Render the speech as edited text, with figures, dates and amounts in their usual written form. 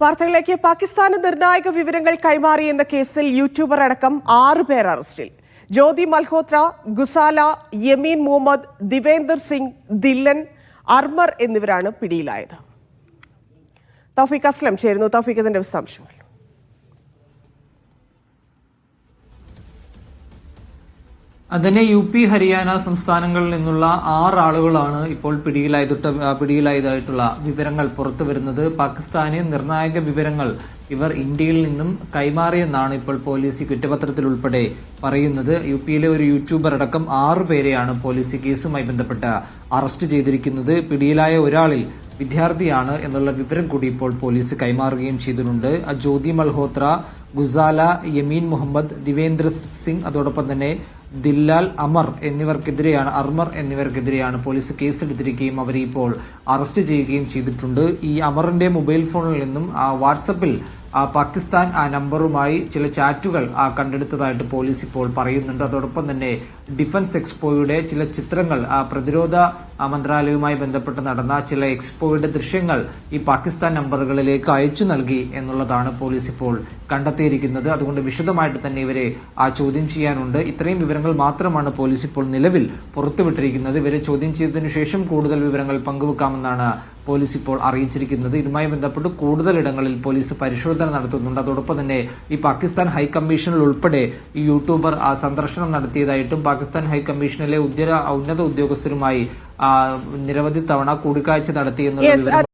വാർത്തകളിലേക്ക്. പാകിസ്ഥാന് നിർണായക വിവരങ്ങൾ കൈമാറിയെന്ന കേസിൽ യൂട്യൂബർ അടക്കം 6 പേർ അറസ്റ്റിൽ. ജ്യോതി മൽഹോത്ര, ഗുസാല, യമീൻ മുഹമ്മദ്, ദിവേന്ദർ സിംഗ്, ദില്ലൻ, അർമർ എന്നിവരാണ് പിടിയിലായത്. തൗഫീഖ് അസ്ലം ചേരുന്നു. തൗഫീഖ്, ഇതിന്റെ വിശദാംശങ്ങൾ. അതിനെ UP, ഹരിയാന സംസ്ഥാനങ്ങളിൽ നിന്നുള്ള 6 ആളുകളാണ് ഇപ്പോൾ പിടിയിലായതായിട്ടുള്ള വിവരങ്ങൾ പുറത്തു വരുന്നത്. പാകിസ്ഥാന് നിർണായക വിവരങ്ങൾ ഇവർ ഇന്ത്യയിൽ നിന്നും കൈമാറിയെന്നാണ് ഇപ്പോൾ പോലീസ് കുറ്റപത്രത്തിൽ ഉൾപ്പെടെ പറയുന്നത്. UPയിലെ ഒരു യൂട്യൂബർ അടക്കം 6 പേരെയാണ് പോലീസ് കേസുമായി ബന്ധപ്പെട്ട് അറസ്റ്റ് ചെയ്തിരിക്കുന്നത്. പിടിയിലായ ഒരാളിൽ വിദ്യാർത്ഥിയാണ് എന്നുള്ള വിവരം കൂടി ഇപ്പോൾ പോലീസ് കൈമാറുകയും ചെയ്തിട്ടുണ്ട്. ജ്യോതി മൽഹോത്ര, ഗുസാല, യമീൻ മുഹമ്മദ്, ദിവേന്ദ്ര സിംഗ്, അതോടൊപ്പം തന്നെ ദില്ലാൽ, അർമർ എന്നിവർക്കെതിരെയാണ് പോലീസ് കേസെടുത്തിരിക്കുകയും അവരെ ഇപ്പോൾ അറസ്റ്റ് ചെയ്യുകയും ചെയ്തിട്ടുണ്ട്. ഈ അമറിന്റെ മൊബൈൽ ഫോണിൽ നിന്നും വാട്സപ്പിൽ പാകിസ്ഥാൻ നമ്പറുമായി ചില ചാറ്റുകൾ കണ്ടെടുത്തതായിട്ട് പോലീസ് ഇപ്പോൾ പറയുന്നുണ്ട്. അതോടൊപ്പം തന്നെ ഡിഫൻസ് എക്സ്പോയുടെ ചില ചിത്രങ്ങൾ, പ്രതിരോധ മന്ത്രാലയവുമായി ബന്ധപ്പെട്ട് നടന്ന ചില എക്സ്പോയുടെ ദൃശ്യങ്ങൾ ഈ പാകിസ്ഥാൻ നമ്പറുകളിലേക്ക് അയച്ചു നൽകി എന്നുള്ളതാണ് പോലീസ് ഇപ്പോൾ കണ്ടെത്തിയിരിക്കുന്നത്. അതുകൊണ്ട് വിശദമായിട്ട് തന്നെ ഇവരെ ചോദ്യം ചെയ്യാനുണ്ട്. ഇത്രയും വിവരങ്ങൾ മാത്രമാണ് പോലീസ് ഇപ്പോൾ നിലവിൽ പുറത്തുവിട്ടിരിക്കുന്നത്. ഇവരെ ചോദ്യം ചെയ്തതിനു ശേഷം കൂടുതൽ വിവരങ്ങൾ പങ്കുവെക്കാമെന്നാണ് പോലീസ് ഇപ്പോൾ അറിയിച്ചിരിക്കുന്നത്. ഇതുമായി ബന്ധപ്പെട്ട് കൂടുതൽ ഇടങ്ങളിൽ പോലീസ് പരിശോധന നടത്തുന്നുണ്ട്. അതോടൊപ്പം തന്നെ ഈ പാകിസ്ഥാൻ ഹൈക്കമ്മീഷനിൽ ഉൾപ്പെടെ ഈ യൂട്യൂബർ സന്ദർശനം നടത്തിയതായിട്ടും പാകിസ്ഥാൻ ഹൈക്കമ്മീഷനിലെ ഉന്നത ഉദ്യോഗസ്ഥരുമായി നിരവധി തവണ കൂടിക്കാഴ്ച നടത്തി എന്നുള്ള